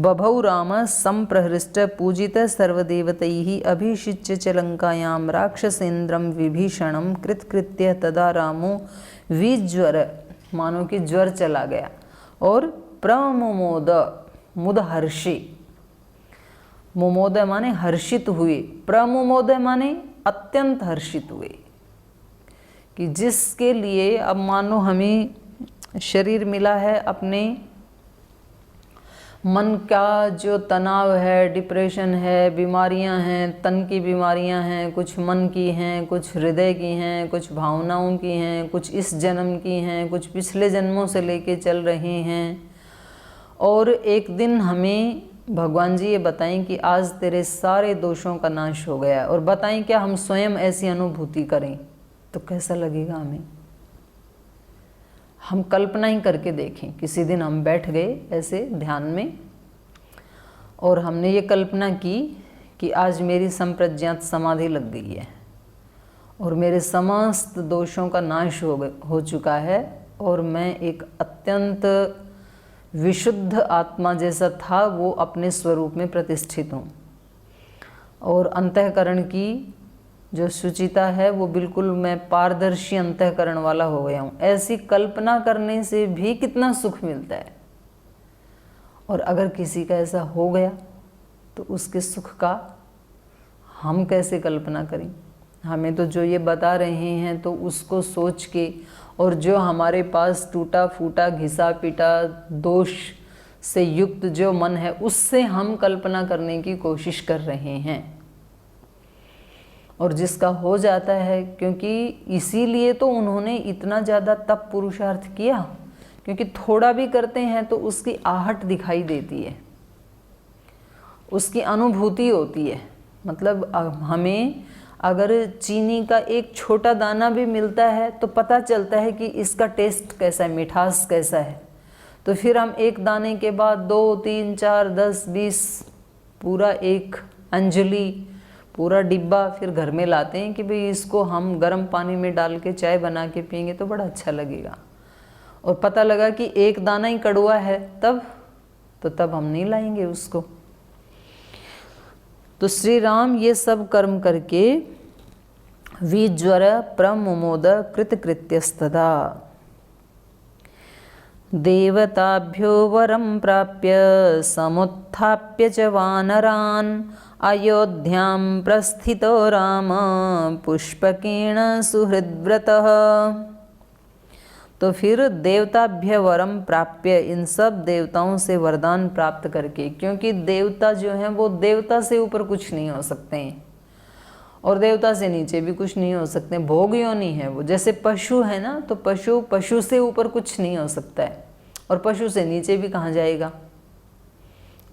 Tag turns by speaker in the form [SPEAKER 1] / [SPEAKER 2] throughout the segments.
[SPEAKER 1] बभौ राम संप्रहृष्ट पूजित सर्वदेवतैः अभिषिच्य च लंकायां राक्षसेन्द्रं विभीषणं कृतकृत्य तदा रामो विज्वर, मानो कि ज्वर चला गया, और प्रमुमोद, मुदहर्षि, मुमोद माने हर्षित हुए, प्रमुमोद माने अत्यंत हर्षित हुए, कि जिसके लिए अब मानो हमें शरीर मिला है, अपने मन का जो तनाव है, डिप्रेशन है, बीमारियां हैं, तन की बीमारियां हैं, कुछ मन की हैं, कुछ हृदय की हैं, कुछ भावनाओं की हैं, कुछ इस जन्म की हैं, कुछ पिछले जन्मों से लेके चल रहे हैं। और एक दिन हमें भगवान जी ये बताएं कि आज तेरे सारे दोषों का नाश हो गया, और बताएं क्या हम स्वयं ऐसी अनुभूति करें तो कैसा लगेगा हमें। हम कल्पना ही करके देखें, किसी दिन हम बैठ गए ऐसे ध्यान में और हमने ये कल्पना की कि आज मेरी संप्रज्ञात समाधि लग गई है और मेरे समस्त दोषों का नाश हो चुका है, और मैं एक अत्यंत विशुद्ध आत्मा जैसा था वो अपने स्वरूप में प्रतिष्ठित हूँ, और अंतःकरण की जो शुचिता है वो बिल्कुल मैं पारदर्शी अंतःकरण वाला हो गया हूँ। ऐसी कल्पना करने से भी कितना सुख मिलता है। और अगर किसी का ऐसा हो गया तो उसके सुख का हम कैसे कल्पना करें। हमें तो जो ये बता रहे हैं तो उसको सोच के, और जो हमारे पास टूटा फूटा घिसा पिटा दोष से युक्त जो मन है उससे हम कल्पना करने की कोशिश कर रहे हैं, और जिसका हो जाता है, क्योंकि इसीलिए तो उन्होंने इतना ज़्यादा तप पुरुषार्थ किया, क्योंकि थोड़ा भी करते हैं तो उसकी आहट दिखाई देती है, उसकी अनुभूति होती है। मतलब हमें अगर चीनी का एक छोटा दाना भी मिलता है तो पता चलता है कि इसका टेस्ट कैसा है, मिठास कैसा है। तो फिर हम एक दाने के बाद 2, 3, 4, 10, 20 पूरा एक अंजलि, पूरा डिब्बा फिर घर में लाते हैं कि भाई इसको हम गर्म पानी में डाल के चाय बना के पियेंगे तो बड़ा अच्छा लगेगा। और पता लगा कि एक दाना ही कड़वा है, तब हम नहीं लाएंगे उसको। तो श्री राम ये सब कर्म करके विज्वर प्रमुमोद कृतकृत्यस्तदा देवताभ्यो वरं प्राप्य समुत्थाप्य च वानरान् अयोध्यां प्रस्थितो राम पुष्पकेण सुहृद्व्रतः। तो फिर देवताभ्य वरम प्राप्य, इन सब देवताओं से वरदान प्राप्त करके, क्योंकि देवता जो हैं वो देवता से ऊपर कुछ नहीं हो सकते हैं और देवता से नीचे भी कुछ नहीं हो सकते, भोग योनि है वो। जैसे पशु है ना, तो पशु से ऊपर कुछ नहीं हो सकता है, और पशु से नीचे भी कहाँ जाएगा,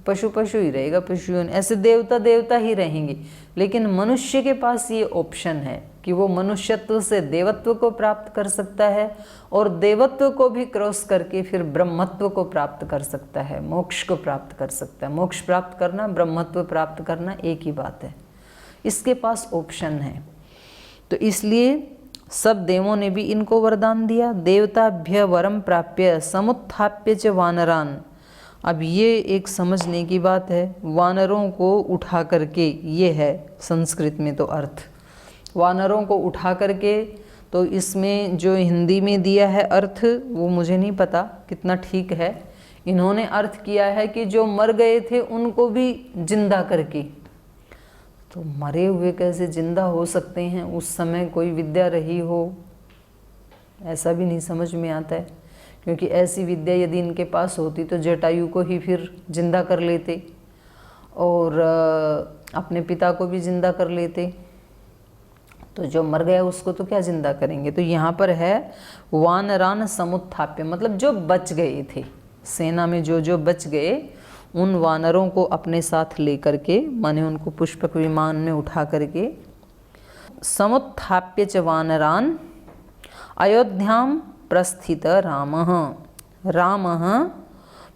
[SPEAKER 1] पशु ही रहेगा, पशु योनि। ऐसे देवता ही रहेंगे। लेकिन मनुष्य के पास ये ऑप्शन है कि वो मनुष्यत्व से देवत्व को प्राप्त कर सकता है, और देवत्व को भी क्रॉस करके फिर ब्रह्मत्व को प्राप्त कर सकता है, मोक्ष को प्राप्त कर सकता है। मोक्ष प्राप्त करना, ब्रह्मत्व प्राप्त करना एक ही बात है, इसके पास ऑप्शन है। तो इसलिए सब देवों ने भी इनको वरदान दिया। देवताभ्य वरम प्राप्य समुत्थाप्य च वानरान। अब ये एक समझने की बात है, वानरों को उठा करके, ये है संस्कृत में तो अर्थ, वानरों को उठा करके। तो इसमें जो हिंदी में दिया है अर्थ वो मुझे नहीं पता कितना ठीक है। इन्होंने अर्थ किया है कि जो मर गए थे उनको भी जिंदा करके। तो मरे हुए कैसे जिंदा हो सकते हैं, उस समय कोई विद्या रही हो, ऐसा भी नहीं समझ में आता है। क्योंकि ऐसी विद्या यदि इनके पास होती तो जटायु को ही फिर जिंदा कर लेते और अपने पिता को भी जिंदा कर लेते। तो जो मर गया उसको तो क्या जिंदा करेंगे। तो यहाँ पर है वानरान समुत्थाप्य, मतलब जो बच गए थे, सेना में जो बच गए उन वानरों को अपने साथ लेकर के, माने उनको पुष्पक विमान में उठा करके, समुत्थाप्य च वानरान अयोध्यां प्रस्थित रामः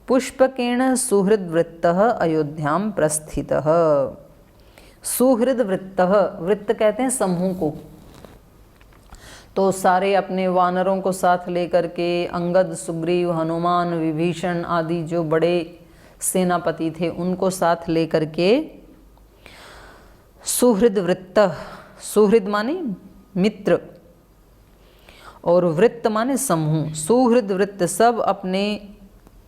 [SPEAKER 1] पुष्पकेण सुहृद्वृत्तः अयोध्यां प्रस्थितः। सुहृद्वृत्तः, वृत्त कहते हैं समूह को। तो सारे अपने वानरों को साथ लेकर के अंगद, सुग्रीव, हनुमान, विभीषण आदि जो बड़े सेनापति थे उनको साथ लेकर के सुहृद वृत्त, सुहृद माने मित्र और वृत्त माने समूह, सुहृद वृत्त सब अपने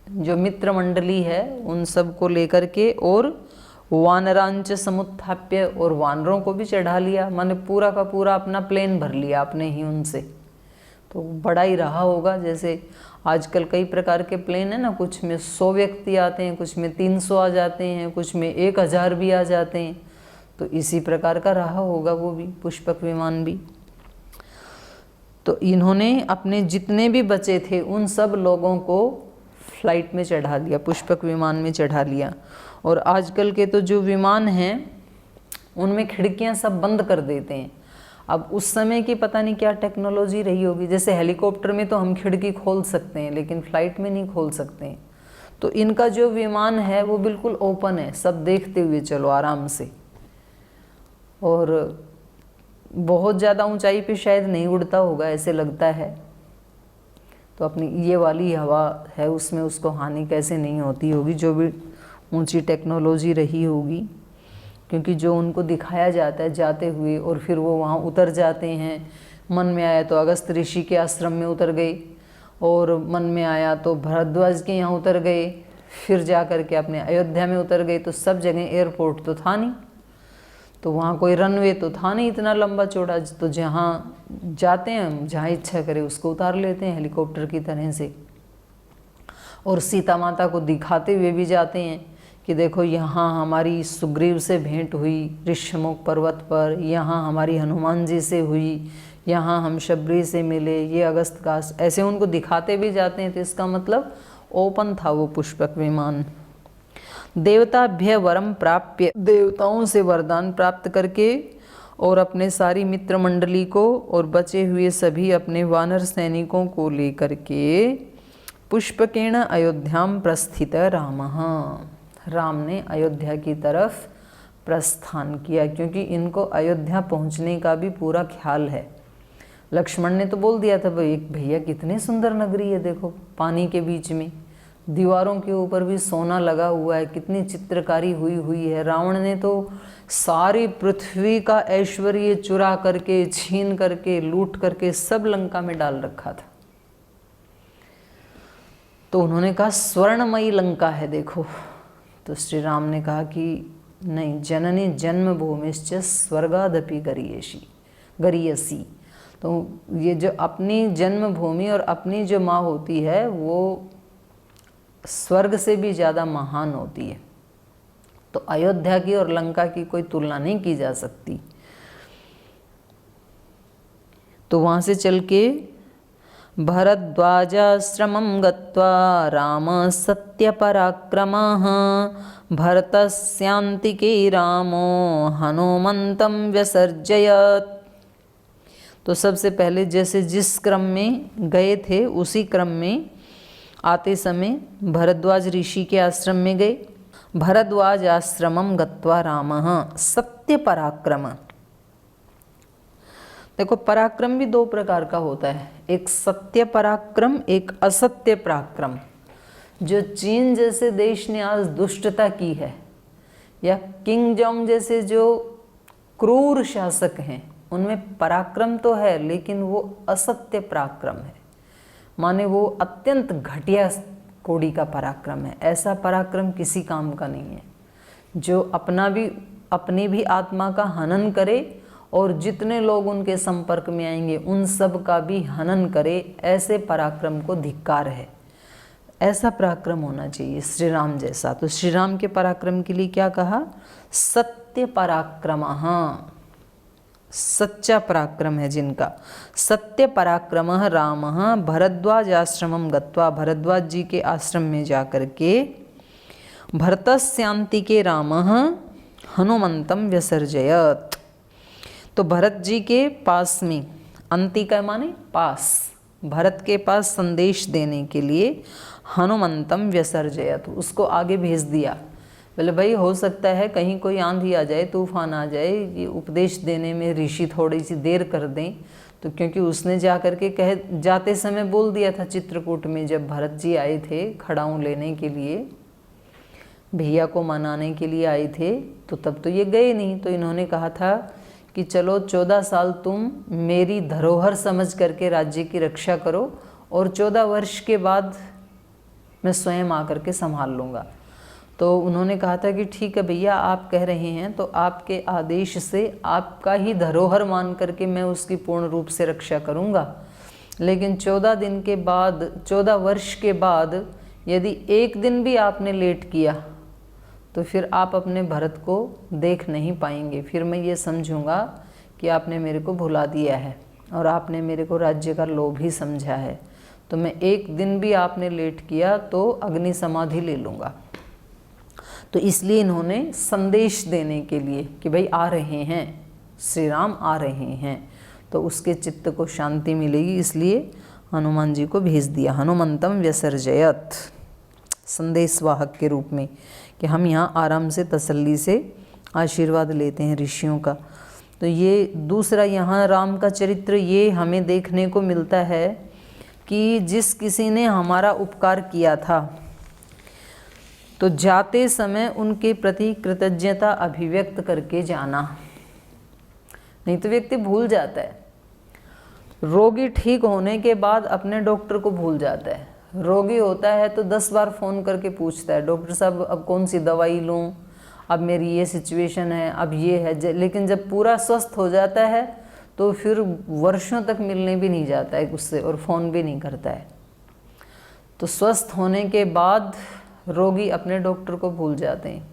[SPEAKER 1] जो मित्र मंडली है उन सब को लेकर के, और वानरांच समुत्थाप्य, और वानरों को भी चढ़ा लिया, माने पूरा का पूरा अपना प्लेन भर लिया अपने ही उनसे। तो बड़ा ही रहा होगा, जैसे आजकल कई प्रकार के प्लेन है ना, कुछ में 100 व्यक्ति आते हैं, कुछ में 300 आ जाते हैं, कुछ में 1000 भी आ जाते हैं। तो इसी प्रकार का रहा होगा वो भी पुष्पक विमान भी। तो इन्होंने अपने जितने भी बचे थे उन सब लोगों को फ्लाइट में चढ़ा लिया, पुष्पक विमान में चढ़ा लिया। और आजकल के तो जो विमान हैं उनमें खिड़कियां सब बंद कर देते हैं। अब उस समय की पता नहीं क्या टेक्नोलॉजी रही होगी, जैसे हेलीकॉप्टर में तो हम खिड़की खोल सकते हैं लेकिन फ़्लाइट में नहीं खोल सकते हैं। तो इनका जो विमान है वो बिल्कुल ओपन है, सब देखते हुए चलो आराम से। और बहुत ज़्यादा ऊंचाई पे शायद नहीं उड़ता होगा ऐसे लगता है, तो अपनी ये वाली हवा है उसमें उसको हानि कैसे नहीं होती होगी, जो भी ऊंची टेक्नोलॉजी रही होगी। क्योंकि जो उनको दिखाया जाता है जाते हुए और फिर वो वहाँ उतर जाते हैं, मन में आया तो अगस्त ऋषि के आश्रम में उतर गए, और मन में आया तो भरद्वाज के यहाँ उतर गए, फिर जा कर के अपने अयोध्या में उतर गए। तो सब जगह एयरपोर्ट तो था नहीं, तो वहाँ कोई रनवे तो था नहीं इतना लंबा चौड़ा, तो जहाँ जाते हैं जहाँ इच्छा करे उसको उतार लेते हैं हेलीकॉप्टर की तरह से। और सीता माता को दिखाते हुए भी जाते हैं कि देखो यहाँ हमारी सुग्रीव से भेंट हुई ऋषमुख पर्वत पर, यहाँ हमारी हनुमान जी से हुई, यहाँ हम शबरी से मिले, ये अगस्त का, ऐसे उनको दिखाते भी जाते हैं। तो इसका मतलब ओपन था वो पुष्पक विमान। देवताभ्य वरम प्राप्य, देवताओं से वरदान प्राप्त करके और अपने सारी मित्र मंडली को और बचे हुए सभी अपने वानर सैनिकों को लेकर के पुष्पकेण अयोध्याम प्रस्थित रामः, राम ने अयोध्या की तरफ प्रस्थान किया, क्योंकि इनको अयोध्या पहुंचने का भी पूरा ख्याल है। लक्ष्मण ने तो बोल दिया था भाई भैया कितनी सुंदर नगरी है, देखो पानी के बीच में, दीवारों के ऊपर भी सोना लगा हुआ है, कितनी चित्रकारी हुई हुई है। रावण ने तो सारी पृथ्वी का ऐश्वर्य चुरा करके, छीन करके, लूट करके सब लंका में डाल रखा था। तो उन्होंने कहा स्वर्णमयी लंका है देखो। तो श्री राम ने कहा कि नहीं, जननी जन्मभूमिश्च स्वर्गादपि गरीयसी। तो ये जो अपनी जन्मभूमि और अपनी जो माँ होती है वो स्वर्ग से भी ज़्यादा महान होती है। तो अयोध्या की और लंका की कोई तुलना नहीं की जा सकती। तो वहाँ से चल के भरद्वाजाश्रमं गत्वा राम सत्यपराक्रमः भरतस्यान्तिके रामो हनुमन्तं व्यसर्जयत्। तो सबसे पहले जैसे जिस क्रम में गए थे उसी क्रम में आते समय भरद्वाज ऋषि के आश्रम में गए। भरद्वाज आश्रमम गत्वा रामः सत्य पराक्रम। देखो पराक्रम भी दो प्रकार का होता है, एक सत्य पराक्रम, एक असत्य पराक्रम। जो चीन जैसे देश ने आज दुष्टता की है, या किंग जोंग जैसे जो क्रूर शासक हैं, उनमें पराक्रम तो है लेकिन वो असत्य पराक्रम है, माने वो अत्यंत घटिया कोटि का पराक्रम है। ऐसा पराक्रम किसी काम का नहीं है जो अपनी भी आत्मा का हनन करे और जितने लोग उनके संपर्क में आएंगे उन सब का भी हनन करे। ऐसे पराक्रम को धिक्कार है। ऐसा पराक्रम होना चाहिए श्री राम जैसा। तो श्री राम के पराक्रम के लिए क्या कहा? सत्य पराक्रम, सच्चा पराक्रम है जिनका। सत्य पराक्रम राम भरद्वाज आश्रमम गत्वा, भरद्वाज जी के आश्रम में जाकर के भरतस्यान्ति के राम हनुमंतम व्यसर्जयत। तो भरत जी के पास में, अंति का माने पास, भरत के पास संदेश देने के लिए हनुमंतम व्यसर्जयत, उसको आगे भेज दिया। बोले भाई हो सकता है कहीं कोई आंधी आ जाए, तूफान आ जाए, ये उपदेश देने में ऋषि थोड़ी सी देर कर दें। तो क्योंकि उसने जा कर के जाते समय बोल दिया था चित्रकूट में, जब भरत जी आए थे खड़ाऊँ लेने के लिए भैया को मनाने के लिए आए थे, तो तब तो ये गए नहीं। तो इन्होंने कहा था कि चलो 14 साल तुम मेरी धरोहर समझ करके राज्य की रक्षा करो, और 14 वर्ष के बाद मैं स्वयं आकर के संभाल लूँगा। तो उन्होंने कहा था कि ठीक है भैया, आप कह रहे हैं तो आपके आदेश से आपका ही धरोहर मान करके मैं उसकी पूर्ण रूप से रक्षा करूँगा, लेकिन 14 दिन के बाद, 14 वर्ष के बाद यदि एक दिन भी आपने लेट किया तो फिर आप अपने भरत को देख नहीं पाएंगे। फिर मैं ये समझूंगा कि आपने मेरे को भुला दिया है और आपने मेरे को राज्य का लोभ ही समझा है। तो मैं एक दिन भी आपने लेट किया तो अग्नि समाधि ले लूँगा। तो इसलिए इन्होंने संदेश देने के लिए कि भाई आ रहे हैं, श्री राम आ रहे हैं, तो उसके चित्त को शांति मिलेगी, इसलिए हनुमान जी को भेज दिया। हनुमंतम व्यसर्जयत, संदेशवाहक के रूप में, कि हम यहाँ आराम से तसल्ली से आशीर्वाद लेते हैं ऋषियों का। तो ये दूसरा यहाँ राम का चरित्र ये हमें देखने को मिलता है कि जिस किसी ने हमारा उपकार किया था तो जाते समय उनके प्रति कृतज्ञता अभिव्यक्त करके जाना, नहीं तो व्यक्ति भूल जाता है। रोगी ठीक होने के बाद अपने डॉक्टर को भूल जाता है। रोगी होता है तो 10 बार फ़ोन करके पूछता है, डॉक्टर साहब अब कौन सी दवाई लूँ, अब मेरी ये सिचुएशन है, अब ये है। लेकिन जब पूरा स्वस्थ हो जाता है तो फिर वर्षों तक मिलने भी नहीं जाता है उससे और फ़ोन भी नहीं करता है। तो स्वस्थ होने के बाद रोगी अपने डॉक्टर को भूल जाते हैं।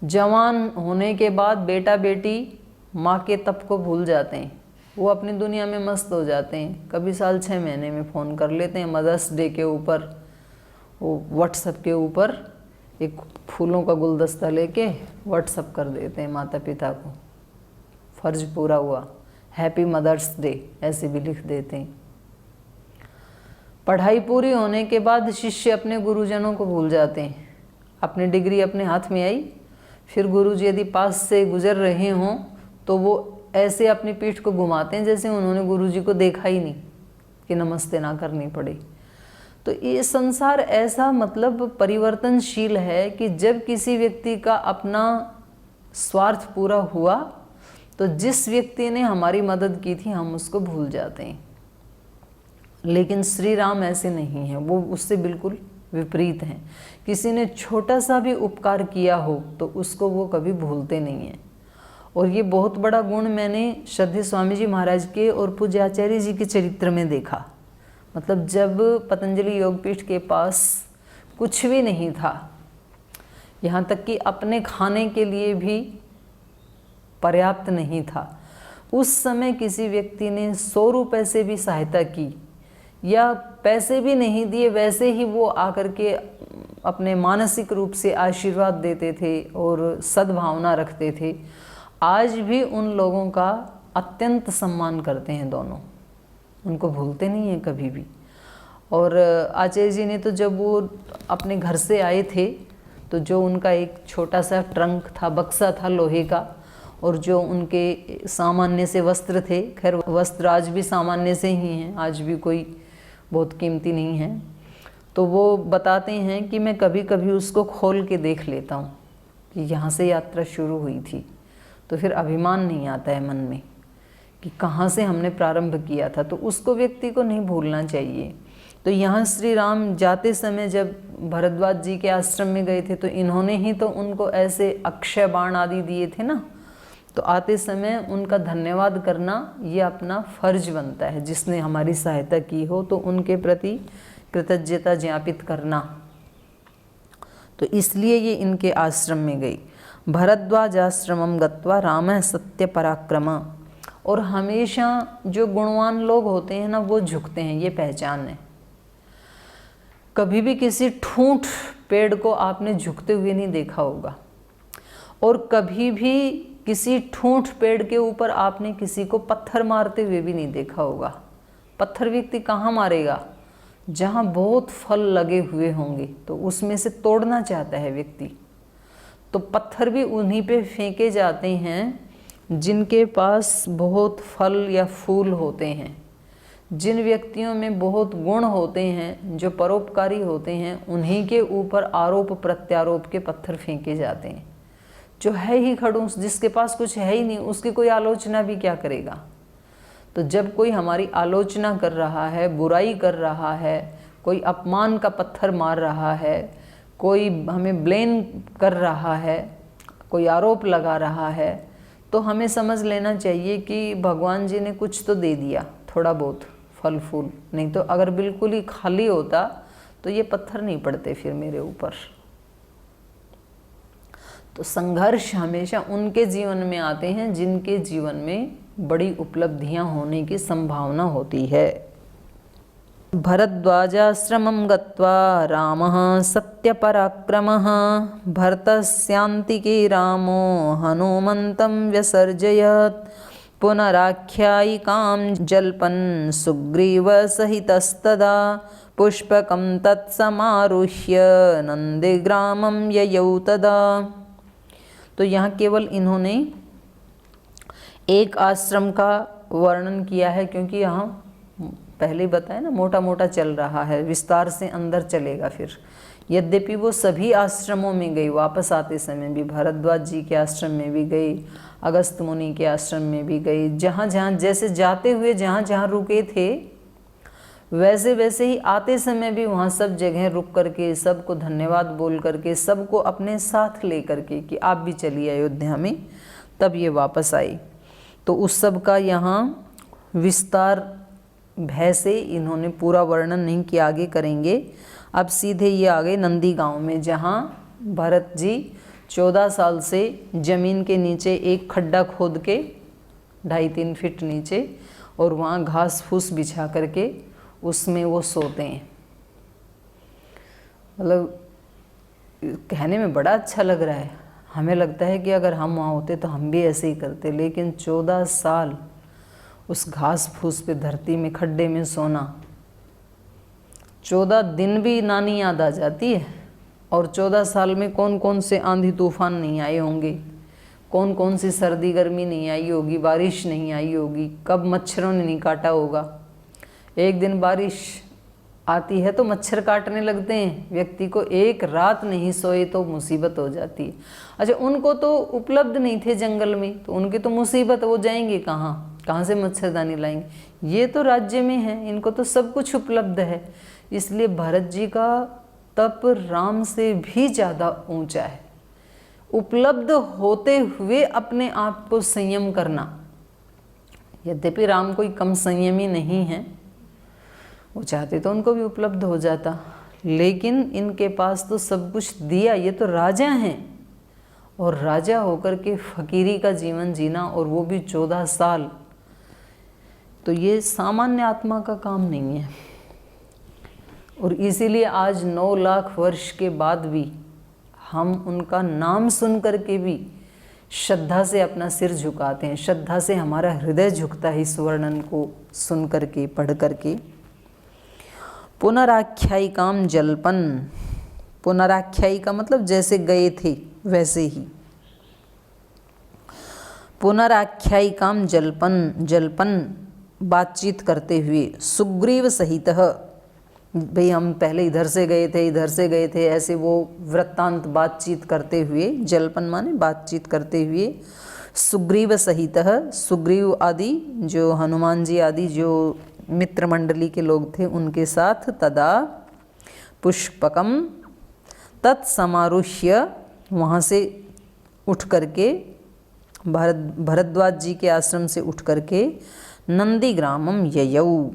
[SPEAKER 1] जवान होने के बाद बेटा बेटी माँ के तप को भूल जाते हैं, वो अपनी दुनिया में मस्त हो जाते हैं। कभी साल 6 महीने में फ़ोन कर लेते हैं। मदर्स डे के ऊपर वो व्हाट्सएप के ऊपर एक फूलों का गुलदस्ता लेके व्हाट्सएप कर देते हैं माता पिता को, फ़र्ज पूरा हुआ, हैप्पी मदर्स डे ऐसे भी लिख देते हैं। पढ़ाई पूरी होने के बाद शिष्य अपने गुरुजनों को भूल जाते हैं। अपनी डिग्री अपने हाथ में आई, फिर गुरुजी यदि पास से गुजर रहे हों तो वो ऐसे अपनी पीठ को घुमाते हैं जैसे उन्होंने गुरुजी को देखा ही नहीं, कि नमस्ते ना करनी पड़े। तो ये संसार ऐसा मतलब परिवर्तनशील है कि जब किसी व्यक्ति का अपना स्वार्थ पूरा हुआ तो जिस व्यक्ति ने हमारी मदद की थी हम उसको भूल जाते हैं। लेकिन श्री राम ऐसे नहीं हैं, वो उससे बिल्कुल विपरीत हैं। किसी ने छोटा सा भी उपकार किया हो तो उसको वो कभी भूलते नहीं हैं। और ये बहुत बड़ा गुण मैंने श्रद्धेय स्वामी जी महाराज के और पूज्य आचार्य जी के चरित्र में देखा। मतलब जब पतंजलि योगपीठ के पास कुछ भी नहीं था, यहाँ तक कि अपने खाने के लिए भी पर्याप्त नहीं था, उस समय किसी व्यक्ति ने 100 रुपये से भी सहायता की या पैसे भी नहीं दिए, वैसे ही वो आकर के अपने मानसिक रूप से आशीर्वाद देते थे और सद्भावना रखते थे। आज भी उन लोगों का अत्यंत सम्मान करते हैं दोनों, उनको भूलते नहीं हैं कभी भी। और आचार्य जी ने तो जब वो अपने घर से आए थे तो जो उनका एक छोटा सा ट्रंक था, बक्सा था लोहे का, और जो उनके सामान्य से वस्त्र थे, खैर वस्त्र आज भी सामान्य से ही हैं, आज भी कोई बहुत कीमती नहीं है, तो वो बताते हैं कि मैं कभी कभी उसको खोल के देख लेता हूँ कि यहाँ से यात्रा शुरू हुई थी। तो फिर अभिमान नहीं आता है मन में कि कहाँ से हमने प्रारंभ किया था, तो उसको व्यक्ति को नहीं भूलना चाहिए। तो यहाँ श्री राम जाते समय जब भरद्वाज जी के आश्रम में गए थे तो इन्होंने ही तो उनको ऐसे अक्षय बाण आदि दिए थे ना, तो आते समय उनका धन्यवाद करना ये अपना फर्ज बनता है। जिसने हमारी सहायता की हो तो उनके प्रति कृतज्ञता ज्ञापित करना। तो इसलिए ये इनके आश्रम में गई। भरद्वाजाश्रमम गत्वा रामः सत्य पराक्रम। और हमेशा जो गुणवान लोग होते हैं ना वो झुकते हैं, ये पहचान है। कभी भी किसी ठूंठ पेड़ को आपने झुकते हुए नहीं देखा होगा, और कभी भी किसी ठूंठ पेड़ के ऊपर आपने किसी को पत्थर मारते हुए भी नहीं देखा होगा। पत्थर व्यक्ति कहाँ मारेगा? जहाँ बहुत फल लगे हुए होंगे तो उसमें से तोड़ना चाहता है व्यक्ति। तो पत्थर भी उन्हीं पे फेंके जाते हैं जिनके पास बहुत फल या फूल होते हैं, जिन व्यक्तियों में बहुत गुण होते हैं, जो परोपकारी होते हैं, उन्हीं के ऊपर आरोप प्रत्यारोप के पत्थर फेंके जाते हैं। जो है ही खड़ूस, जिसके पास कुछ है ही नहीं, उसकी कोई आलोचना भी क्या करेगा। तो जब कोई हमारी आलोचना कर रहा है, बुराई कर रहा है, कोई अपमान का पत्थर मार रहा है, कोई हमें ब्लेम कर रहा है, कोई आरोप लगा रहा है, तो हमें समझ लेना चाहिए कि भगवान जी ने कुछ तो दे दिया, थोड़ा बहुत फल फूल। नहीं तो अगर बिल्कुल ही खाली होता तो ये पत्थर नहीं पड़ते फिर मेरे ऊपर। तो संघर्ष हमेशा उनके जीवन में आते हैं जिनके जीवन में बड़ी उपलब्धियां होने की संभावना होती है। भरद्वाजाश्रमं गत्वा रामः सत्यपराक्रमः भरतस्यान्तिके रामो हनुमन्तं व्यसर्जयत् पुनराख्यायिकां जल्पन् सुग्रीवसहितस्तदा पुष्पकं तत्समारुह्य नंदीग्रामं ययौ तदा। तो यहाँ केवल इन्होंने एक आश्रम का वर्णन किया है, क्योंकि यहाँ पहले बताया ना मोटा मोटा चल रहा है, विस्तार से अंदर चलेगा फिर। यद्यपि वो सभी आश्रमों में गई, वापस आते समय भी भरद्वाज जी के आश्रम में भी गई, अगस्त मुनि के आश्रम में भी गई, जहाँ जहाँ जैसे जाते हुए जहाँ जहाँ रुके थे वैसे वैसे ही आते समय भी वहाँ सब जगह रुक करके, सबको धन्यवाद बोल करके, सबको अपने साथ ले करके कि आप भी चलिए अयोध्या में, तब ये वापस आई। तो उस सब का यहाँ विस्तार भय से इन्होंने पूरा वर्णन नहीं किया, आगे करेंगे। अब सीधे ये आ गए नंदी गांव में, जहाँ भरत जी 14 साल से ज़मीन के नीचे एक खड्डा खोद के 2.5-3 फीट नीचे, और वहाँ घास फूस बिछा करके उसमें वो सोते हैं। मतलब कहने में बड़ा अच्छा लग रहा है, हमें लगता है कि अगर हम वहाँ होते तो हम भी ऐसे ही करते, लेकिन 14 साल उस घास फूस पे धरती में खड्डे में सोना, 14 दिन भी नानी याद आ जाती है। और 14 साल में कौन कौन से आंधी तूफान नहीं आए होंगे, कौन कौन सी सर्दी गर्मी नहीं आई होगी, बारिश नहीं आई होगी, कब मच्छरों ने नहीं काटा होगा। एक दिन बारिश आती है तो मच्छर काटने लगते हैं व्यक्ति को, एक रात नहीं सोए तो मुसीबत हो जाती है। अच्छा, उनको तो उपलब्ध नहीं थे जंगल में, तो उनकी तो मुसीबत, वो जाएंगे कहाँ से मच्छरदानी लाएंगे। ये तो राज्य में है, इनको तो सब कुछ उपलब्ध है। इसलिए भरत जी का तप राम से भी ज़्यादा ऊंचा है। उपलब्ध होते हुए अपने आप को संयम करना। यद्यपि राम कोई कम संयमी नहीं है, वो चाहते तो उनको भी उपलब्ध हो जाता, लेकिन इनके पास तो सब कुछ दिया। ये तो राजा हैं, और राजा होकर के फकीरी का जीवन जीना, और वो भी 14 साल, तो ये सामान्य आत्मा का काम नहीं है। और इसीलिए आज 9 लाख वर्ष के बाद भी हम उनका नाम सुन करके भी श्रद्धा से अपना सिर झुकाते हैं। श्रद्धा से हमारा हृदय झुकता है इस वर्णन को सुन करके, पढ़ करके। पुनराख्यायिकाम जल्पन, पुनराख्यायिका मतलब जैसे गए थे वैसे ही। पुनराख्यायिकाम जल्पन, जल्पन बातचीत करते हुए, सुग्रीव सहित, भाई हम पहले इधर से गए थे, इधर से गए थे, ऐसे वो वृत्तांत बातचीत करते हुए, जल्पन माने बातचीत करते हुए, सुग्रीव सहित, सुग्रीव आदि जो हनुमान जी आदि जो मित्र मंडली के लोग थे उनके साथ, तदा पुष्पकम तत्समारुह्य, वहाँ से उठ करके, भरद्वाज जी के आश्रम से उठ करके, नंदीग्रामम ययौ,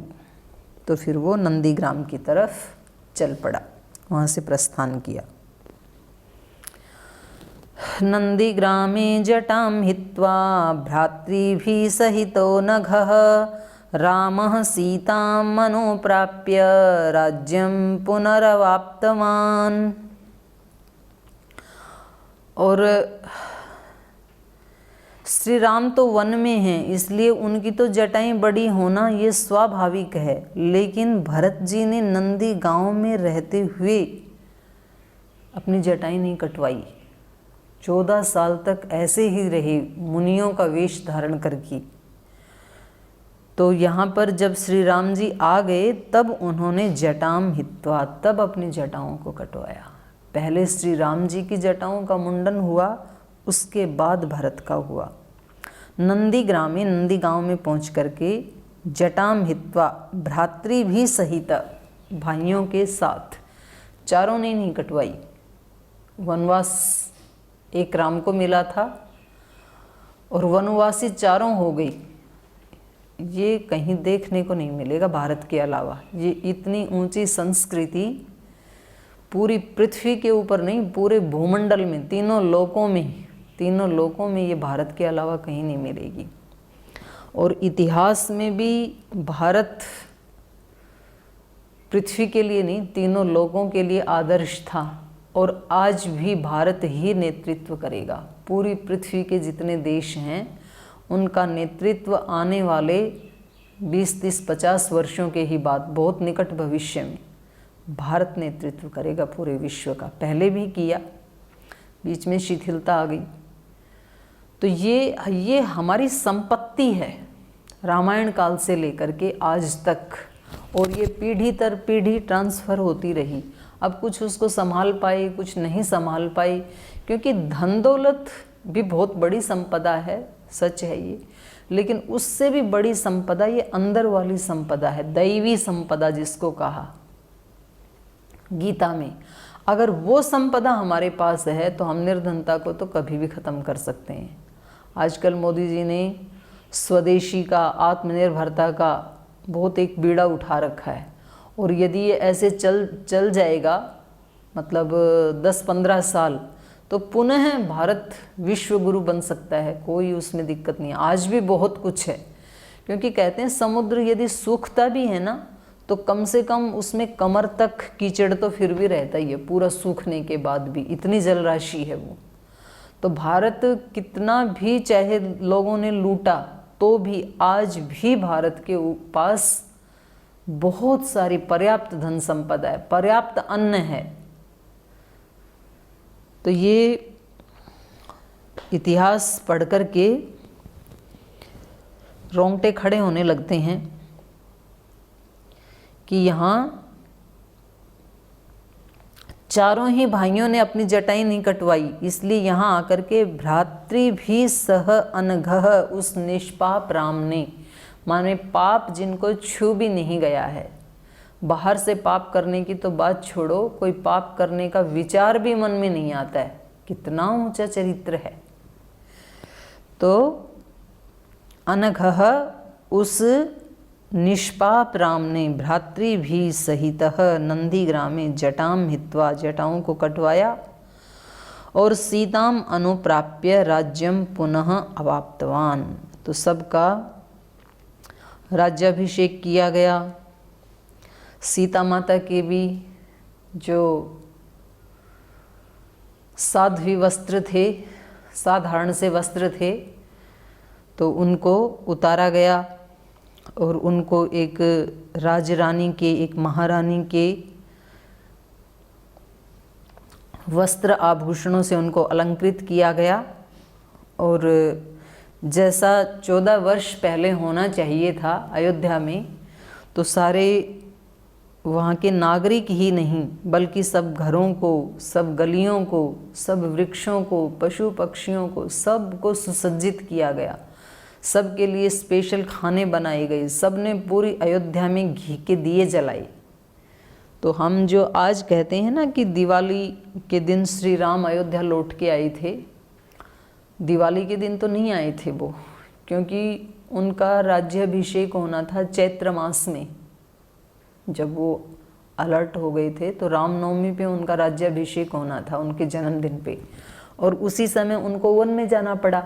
[SPEAKER 1] तो फिर वो नंदीग्राम की तरफ चल पड़ा, वहाँ से प्रस्थान किया। नंदीग्रामे जटां हित्वा भ्रातृभिः सहितो नघः रामः सीतां मनोप्राप्य राज्यं पुनरवाप्तवान्। और श्री राम तो वन में हैं, इसलिए उनकी तो जटाएं बड़ी होना ये स्वाभाविक है, लेकिन भरत जी ने नंदी गांव में रहते हुए अपनी जटाएं नहीं कटवाई। 14 साल तक ऐसे ही रहे, मुनियों का वेश धारण करके। तो यहाँ पर जब श्री राम जी आ गए तब उन्होंने जटाम हित्वा, तब अपनी जटाओं को कटवाया। पहले श्री राम जी की जटाओं का मुंडन हुआ, उसके बाद भरत का हुआ। नंदीग्राम में, नंदी गांव में पहुँच करके जटाम हित्वा, भ्रातृ भी सहित, भाइयों के साथ, चारों ने नहीं कटवाई। वनवास एक राम को मिला था और वनवासी चारों हो गई, ये कहीं देखने को नहीं मिलेगा भारत के अलावा। ये इतनी ऊंची संस्कृति पूरी पृथ्वी के ऊपर नहीं, पूरे भूमंडल में, तीनों लोकों में ये भारत के अलावा कहीं नहीं मिलेगी। और इतिहास में भी भारत पृथ्वी के लिए नहीं, तीनों लोगों के लिए आदर्श था और आज भी भारत ही नेतृत्व करेगा। पूरी पृथ्वी के जितने देश हैं उनका नेतृत्व आने वाले 20, 30, 50 वर्षों के ही बाद, बहुत निकट भविष्य में भारत नेतृत्व करेगा पूरे विश्व का। पहले भी किया, बीच में शिथिलता आ गई। तो ये हमारी संपत्ति है रामायण काल से लेकर के आज तक, और ये पीढ़ी दर पीढ़ी ट्रांसफ़र होती रही। अब कुछ उसको संभाल पाए, कुछ नहीं संभाल पाए, क्योंकि धन दौलत भी बहुत बड़ी संपदा है, सच है ये, लेकिन उससे भी बड़ी संपदा ये अंदर वाली संपदा है, दैवी संपदा जिसको कहा गीता में। अगर वो संपदा हमारे पास है तो हम निर्धनता को तो कभी भी ख़त्म कर सकते हैं। आजकल मोदी जी ने स्वदेशी का, आत्मनिर्भरता का बहुत एक बीड़ा उठा रखा है, और यदि ये ऐसे चल जाएगा, मतलब 10-15 साल, तो पुनः भारत विश्व गुरु बन सकता है, कोई उसमें दिक्कत नहीं है। आज भी बहुत कुछ है, क्योंकि कहते हैं समुद्र यदि सूखता भी है ना, तो कम से कम उसमें कमर तक कीचड़ तो फिर भी रहता ही है, पूरा सूखने के बाद भी, इतनी जल राशि है वो। तो भारत कितना भी चाहे लोगों ने लूटा, तो भी आज भी भारत के पास बहुत सारी पर्याप्त धन संपदा है, पर्याप्त अन्न है। तो ये इतिहास पढ़ कर के रोंगटे खड़े होने लगते हैं कि यहाँ चारों ही भाइयों ने अपनी जटाई नहीं कटवाई, इसलिए यहाँ आकर के भ्रातृ भी सह अनघः, उस निष्पाप राम ने, माने पाप जिनको छू भी नहीं गया है, बाहर से पाप करने की तो बात छोड़ो, कोई पाप करने का विचार भी मन में नहीं आता है, कितना ऊंचा चरित्र है। तो अनघः, उस निष्पाप राम ने भ्रातृ भी सहितः नंदीग्रामे जटाम हित्वा, जटाओं को कटवाया, और सीताम अनुप्राप्य राज्यम पुनः अवाप्तवान। तो सबका राज्याभिषेक किया गया। सीता माता के भी जो साध्वी वस्त्र थे, साधारण से वस्त्र थे, तो उनको उतारा गया और उनको एक राजरानी के, एक महारानी के वस्त्र आभूषणों से उनको अलंकृत किया गया। और जैसा 14 वर्ष पहले होना चाहिए था अयोध्या में, तो सारे वहाँ के नागरिक ही नहीं बल्कि सब घरों को, सब गलियों को, सब वृक्षों को, पशु पक्षियों को, सबको सुसज्जित किया गया, सबके लिए स्पेशल खाने बनाए गए, सब ने पूरी अयोध्या में घी के दिए जलाए। तो हम जो आज कहते हैं ना कि दिवाली के दिन श्री राम अयोध्या लौट के आए थे, दिवाली के दिन तो नहीं आए थे वो, क्योंकि उनका राज्याभिषेक होना था चैत्र मास में। जब वो अलर्ट हो गए थे तो रामनवमी पे उनका राज्याभिषेक होना था, उनके जन्मदिन पे, और उसी समय उनको वन में जाना पड़ा,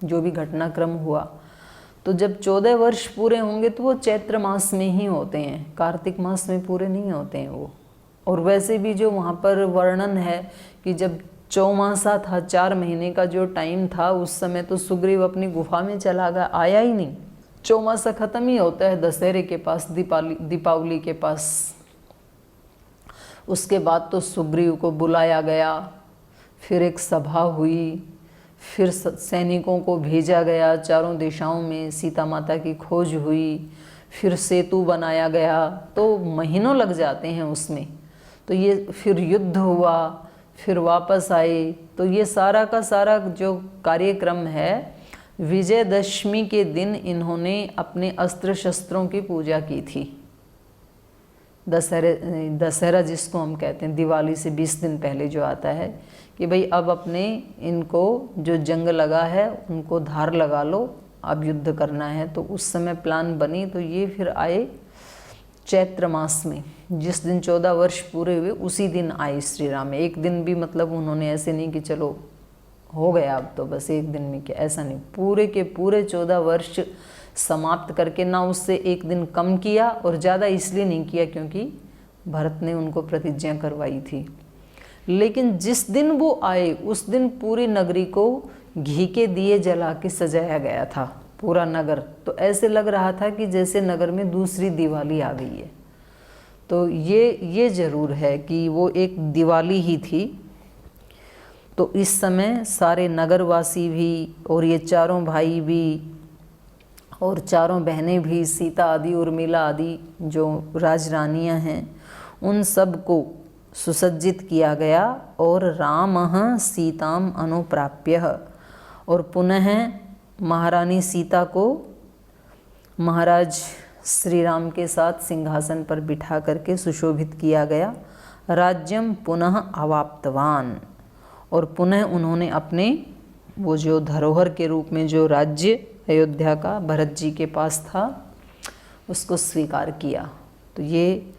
[SPEAKER 1] जो भी घटनाक्रम हुआ। तो जब 14 वर्ष पूरे होंगे तो वो चैत्र मास में ही होते हैं, कार्तिक मास में पूरे नहीं होते हैं वो। और वैसे भी जो वहाँ पर वर्णन है कि जब चौमासा था, 4 महीने का जो टाइम था, उस समय तो सुग्रीव अपनी गुफा में चला गया, आया ही नहीं। चौमासा ख़त्म ही होता है दशहरे के पास, दीपावली के पास। उसके बाद तो सुग्रीव को बुलाया गया, फिर एक सभा हुई, फिर सैनिकों को भेजा गया, चारों दिशाओं में सीता माता की खोज हुई, फिर सेतु बनाया गया, तो महीनों लग जाते हैं उसमें। तो ये फिर युद्ध हुआ, फिर वापस आए। तो ये सारा का सारा जो कार्यक्रम है, विजयदशमी के दिन इन्होंने अपने अस्त्र शस्त्रों की पूजा की थी। दशहरा जिसको हम कहते हैं, दिवाली से 20 दिन पहले जो आता है, कि भाई अब अपने इनको जो जंग लगा है उनको धार लगा लो, अब युद्ध करना है। तो उस समय प्लान बनी। तो ये फिर आए चैत्र मास में, जिस दिन 14 वर्ष पूरे हुए उसी दिन आए श्री राम। एक दिन भी मतलब उन्होंने ऐसे नहीं कि चलो हो गया अब तो बस एक दिन में, क्या, ऐसा नहीं, पूरे के पूरे 14 वर्ष समाप्त करके, ना उससे एक दिन कम किया और ज़्यादा इसलिए नहीं किया क्योंकि भरत ने उनको प्रतिज्ञा करवाई थी। लेकिन जिस दिन वो आए उस दिन पूरी नगरी को घी के दिए जला के सजाया गया था, पूरा नगर। तो ऐसे लग रहा था कि जैसे नगर में दूसरी दिवाली आ गई है। तो ये ज़रूर है कि वो एक दिवाली ही थी। तो इस समय सारे नगरवासी भी और ये चारों भाई भी और चारों बहनें भी, सीता आदि उर्मिला आदि जो राजरानियां हैं, उन सब को सुसज्जित किया गया। और रामः सीताम अनुप्राप्य, और पुनः महारानी सीता को महाराज श्री राम के साथ सिंहासन पर बिठा करके सुशोभित किया गया। राज्यम पुनः अवाप्तवान, और पुनः उन्होंने अपने वो जो धरोहर के रूप में जो राज्य अयोध्या का भरत जी के पास था उसको स्वीकार किया। तो ये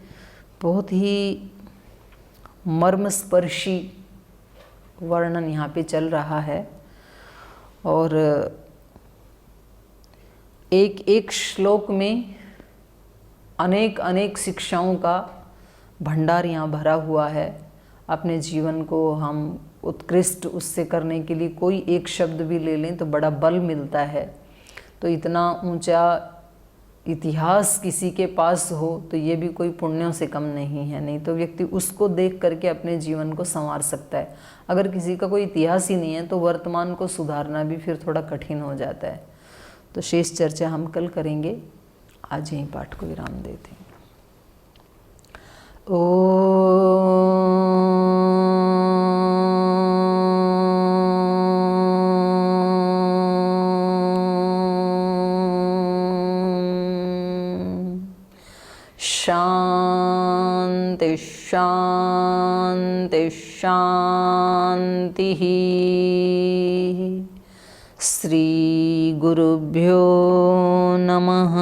[SPEAKER 1] बहुत ही मर्मस्पर्शी वर्णन यहाँ पे चल रहा है। और एक एक श्लोक में अनेक अनेक शिक्षाओं का भंडार यहाँ भरा हुआ है। अपने जीवन को हम उत्कृष्ट उससे करने के लिए कोई एक शब्द भी ले लें तो बड़ा बल मिलता है। तो इतना ऊंचा इतिहास किसी के पास हो तो ये भी कोई पुण्यों से कम नहीं है। नहीं तो व्यक्ति उसको देख करके अपने जीवन को संवार सकता है। अगर किसी का कोई इतिहास ही नहीं है तो वर्तमान को सुधारना भी फिर थोड़ा कठिन हो जाता है। तो शेष चर्चा हम कल करेंगे। आज यहीं पाठ को विराम देते हैं। शांति शांति शांति। श्री गुरुभ्यो नमः।